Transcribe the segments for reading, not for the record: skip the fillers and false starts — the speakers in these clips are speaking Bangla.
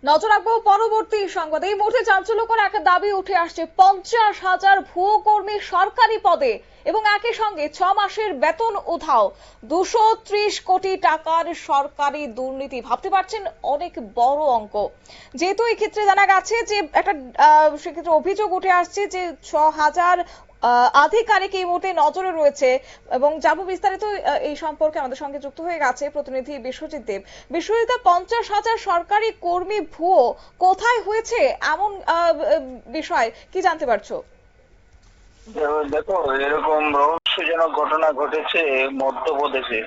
নজর রাখবো পরবর্তী সংবাদ। এই মুহূর্তে চাঞ্চল্যকর এক দাবি উঠে আসছে, 50,000 ভুয়ো কর্মী সরকারি পদে এবং একই সঙ্গে 6 মাসের বেতন উধাও। 230 কোটি টাকার সরকারি দুর্নীতি, ভাবতে পারছেন অনেক বড় অঙ্ক। যেহেতু এই ক্ষেত্রে জানা গেছে যে একটা সেক্ষেত্রে অভিযোগ উঠে আসছে যে 6,000 আধিকারিক এই মুহূর্তে নজরে রয়েছে এবং যাব বিস্তারিত এই সম্পর্কে আমাদের সঙ্গে যুক্ত হয়ে গেছে প্রতিনিধি বিশ্বজিৎ দেব। বিশ্বজিৎ, 50,000 সরকারি কর্মী ভুয়ো, কোথায় হয়েছে এমন বিষয় কি জানতে পারছো? দেখো, এরকম রহস্যজনক ঘটনা ঘটেছে মধ্যপ্রদেশে,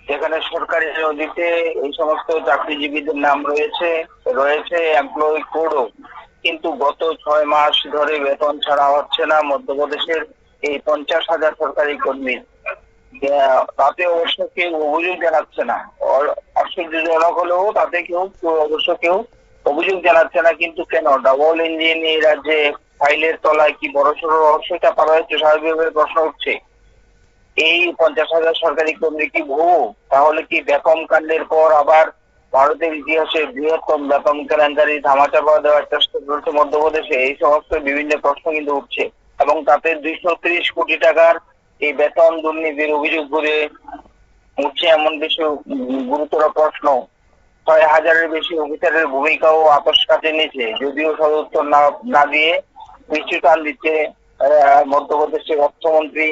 যেখানে সরকারি নথিতে এই সমস্ত চাকরিজীবীদের নাম রয়েছে রয়েছে এমপ্লয়ি কোডও, কিন্তু গত 6 মাস ধরে বেতন ছাড়া হচ্ছে না মধ্যপ্রদেশের এই 50,000 সরকারি কর্মী। তাতে অবশ্য কেউ অভিযোগ জানাচ্ছে না। আশ্চর্যজনক হলেও তাতে কেউ অভিযোগ জানাচ্ছে না। কিন্তু কেন ডাবল ইঞ্জিন এই রাজ্যে ফাইলের তলায় কি বড়সড় রহস্যটা পাওয়া হয়েছে? স্বাভাবিকভাবে প্রশ্ন উঠছে, এই 50,000 সরকারি কর্মী কি ভুয়ো? তাহলে কি বেতন কাণ্ডের পর আবার ভারতের ইতিহাসে বৃহত্তম বেতন কেলেঙ্কারি ধামাচাপা দেওয়ার চেষ্টা চলছে মধ্যপ্রদেশে? এই সমস্ত বিভিন্ন প্রশ্ন কিন্তু উঠছে এবং তাতে 230 কোটি টাকার এই বেতন দুর্নীতির অভিযোগ করে উঠছে এমন কিছু গুরুতর প্রশ্ন। 6,000-এর বেশি অফিসারের ভূমিকাও আপস কাটে নিয়েছে, যদিও সদুত্তর না দিয়ে মিষ্টি টান দিচ্ছে মধ্যপ্রদেশের অর্থমন্ত্রী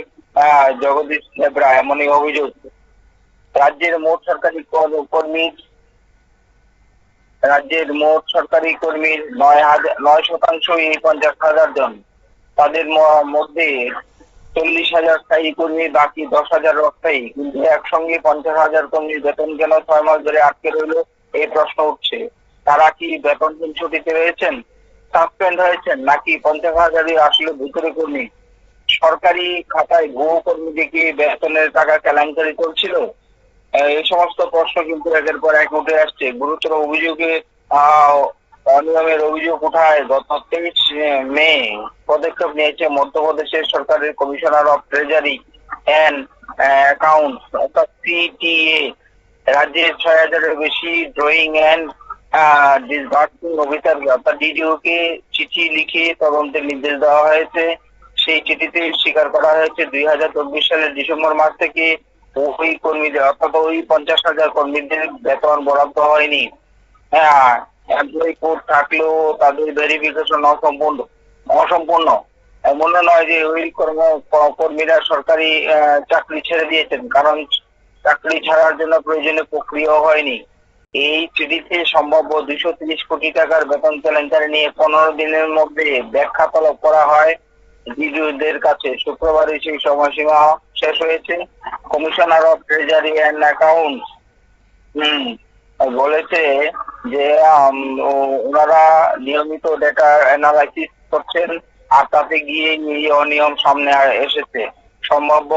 জগদীশ দেবরা। এমনই অভিযোগ। রাজ্যের মোট সরকারি কর্মী রাজ্যের মোট সরকারি কর্মীর 9% এই 50,000 জন। তাদের মধ্যে 40,000 স্থায়ী কর্মী, বাকি 10,000 অস্থায়ী। কিন্তু একসঙ্গে 50,000 কর্মীর বেতন কেন 6 মাস ধরে আটকে রইল, এই প্রশ্ন উঠছে। তারা কি বেতনহীন ছুটিতে রয়েছেন, সাসপেন্ড হয়েছেন, নাকি 50,000-ই আসলে ভিতরে কর্মী? সরকারি খাতায় ভুয়ো কর্মীকে কি বেতনের টাকা কেলেঙ্কারি চলছিল? এই সমস্ত প্রশ্ন কিন্তু একের পর এক উঠে আসছে। গুরুতর অভিযোগে অনিয়মের অভিযোগ উঠায় গত 23 মে পদক্ষেপ নিয়েছে মধ্যপ্রদেশের সরকারের commissioner of treasury and accounts অর্থাৎ CTA। রাজ্যের 6,000-এর বেশি ড্রয়িং অ্যান্ড ডিসবার্সিং অফিসার অর্থাৎ DDO কে চিঠি লিখে তদন্তের নির্দেশ দেওয়া হয়েছে। সেই চিঠিতে স্বীকার করা হয়েছে 2024 সালের ডিসেম্বর মাস থেকে ওই কর্মীদের অর্থাৎ ওই 50,000 কর্মীদের বেতন বরাদ্দ হয়নি। হ্যাঁ, এমপ্লয়ি কোড থাকলেও তাদের ভেরিফিকেশন অসম্পূর্ণ। এমন নয় যে ওই কর্মীরা সরকারি চাকরি ছেড়ে দিয়েছেন, কারণ চাকরি ছাড়ার জন্য প্রয়োজনীয় প্রক্রিয়া হয়নি। এই চিঠিতে সম্ভাব্য 230 কোটি টাকার বেতন কেলেঙ্কারি নিয়ে 15 দিনের মধ্যে ব্যাখ্যা তলব করা হয় ডিডিওদের কাছে। শুক্রবারই সেই সময়সীমা শেষ হয়েছে। Commissioner of treasury and accounts বলেছে যে ওনারা নিয়মিত ডেটা অ্যানালাইসিস করছেন, আর তাতে গিয়ে এই অনিয়ম সামনে এসেছে। সম্ভাব্য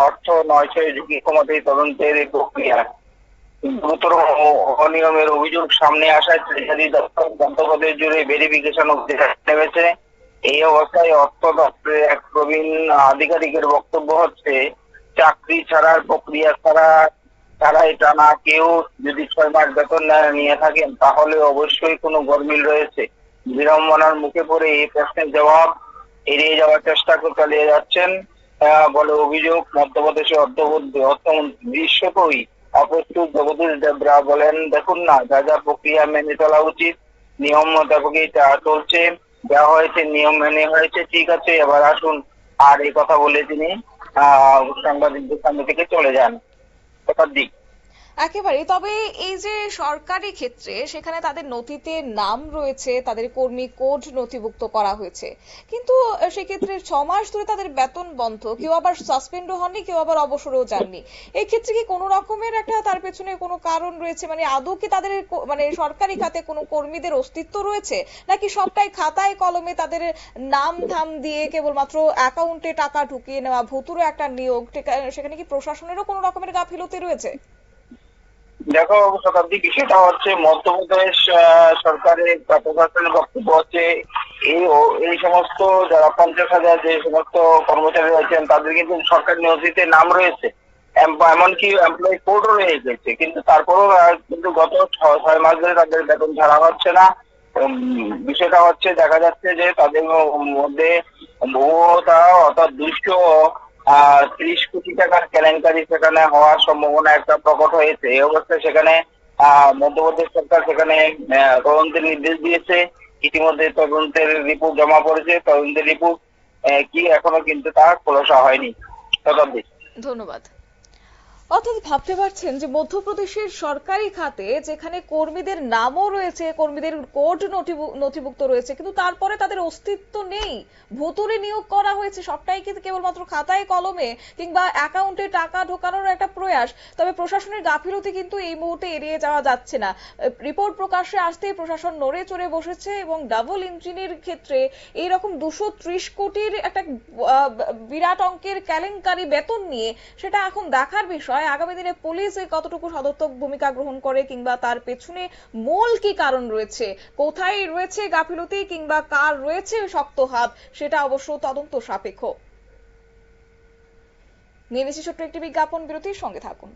অর্থ নয়ছয় ঝুঁকি কমাতেই তদন্তের এই প্রক্রিয়া। গুরুতর অনিয়মের অভিযোগ সামনে আসায় ট্রেজারি দপ্তর মধ্যপ্রদেশ জুড়ে ভেরিফিকেশন নেমেছে। এই অবস্থায় অর্থ দপ্তরের এক প্রবীণ আধিকারিকের বক্তব্য হচ্ছে, চাকরি ছাড়ার প্রক্রিয়া ছাড়াই টানা কেউ যদি 6 মাস বেতন নিয়ে থাকেন, তাহলে অবশ্যই কোনো গরমিল রয়েছে। বিড়ম্বনার মুখে পড়ে এই প্রশ্নের জবাব এড়িয়ে যাওয়ার চেষ্টা চালিয়ে যাচ্ছেন বলে অভিযোগ। মধ্যপ্রদেশের অর্থমন্ত্রী বিশ্বকবি অপ্রস্তুত জগদীশ দেবরা বলেন, দেখুন না, যা যা প্রক্রিয়া মেনে চলা উচিত নিয়ম মোতাবেকই চলছে, যা হয়েছে নিয়ম মেনে হয়েছে, ঠিক আছে, এবার আসুন। আর এই কথা বলে তিনি সাংবাদিকদের সামনে থেকে চলে যান। কথার দিক একেবারে। তবে এই যে সরকারি ক্ষেত্রে সেখানে তাদের নথিতে নাম রয়েছে, তাদের কর্মী কোড নথিভুক্ত করা হয়েছে, কিন্তু সেক্ষেত্রে 6 মাস ধরে তাদের বেতন বন্ধ, কেউ আবার সাসপেন্ডও হননি, কেউ আবার অবসরও যাননি। এই ক্ষেত্রে কি কোনো রকমের একটা তার পেছনে কোনো কারণ রয়েছে? মানে আদৌ কি তাদের মানে সরকারি খাতে কোনো কর্মীদের অস্তিত্ব রয়েছে, নাকি সবটাই খাতায় কলমে তাদের নাম ধাম দিয়ে কেবলমাত্র অ্যাকাউন্টে টাকা ঢুকিয়ে নেওয়া, ভুতুড়ে একটা নিয়োগ? সেখানে কি প্রশাসনেরও কোনো রকমের গাফিলতি রয়েছে? দেখো, শতাব্দী, বিষয়টা হচ্ছে মধ্যপ্রদেশ সরকারের প্রশাসনের বক্তব্য হচ্ছে এই সমস্ত যারা 50,000 যে সমস্ত কর্মচারী রয়েছেন তাদের কিন্তু সরকারি নথিতে নাম রয়েছে। এমনকি এমপ্লয়ি কোডও রয়ে গেছে, কিন্তু তারপরেও কিন্তু গত 6 মাস ধরে তাদের বেতন ছাড়া হচ্ছে না। বিষয়টা হচ্ছে, দেখা যাচ্ছে যে তাদের মধ্যে ভুয়তা অর্থাৎ 230 কোটি টাকার কেলেঙ্কারি সেখানে হওয়ার সম্ভাবনা একটা প্রকট হয়েছে। এই অবস্থায় সেখানে মধ্যপ্রদেশ সরকার সেখানে তদন্তের নির্দেশ দিয়েছে। ইতিমধ্যে তদন্তের রিপোর্ট জমা পড়েছে। তদন্তের রিপোর্ট কি এখনো কিন্তু তা খোলাসা হয়নি। শতাব্দী। ধন্যবাদ। অর্থাৎ ভাবতে পারছেন যে মধ্যপ্রদেশের সরকারি খাতে যেখানে কর্মীদের নামও রয়েছে, কর্মীদের কোড নথিভুক্ত রয়েছে, কিন্তু তারপরে তাদের অস্তিত্ব নেই, ভুতুড়ে নিয়োগ করা হয়েছে, সবটাই কিন্তু কেবলমাত্র খাতায় কলমে কিংবা অ্যাকাউন্টে টাকা ঢোকানোর একটা প্রয়াস। তবে প্রশাসনের গাফিলতি কিন্তু এই মুহূর্তে এড়িয়ে যাওয়া যাচ্ছে না। রিপোর্ট প্রকাশ্যে আসতেই প্রশাসন নড়ে চড়ে বসেছে এবং ডাবল ইঞ্জিনের ক্ষেত্রে এইরকম 230 কোটির একটা বিরাট অঙ্কের কেলেঙ্কারি বেতন নিয়ে সেটা এখন দেখার বিষয়। আগামী দিনে পুলিশ কতটুকু সদর্থক ভূমিকা গ্রহণ করে কিংবা তার পেছনে মূল কি কারণ রয়েছে, কোথায় রয়েছে গাফিলতি কিংবা কার রয়েছে শক্ত হাত, সেটা অবশ্য তদন্ত সাপেক্ষ। নিয়ে নিচ্ছি ছোট্ট একটি বিজ্ঞাপন বিরতির সঙ্গে থাকুন।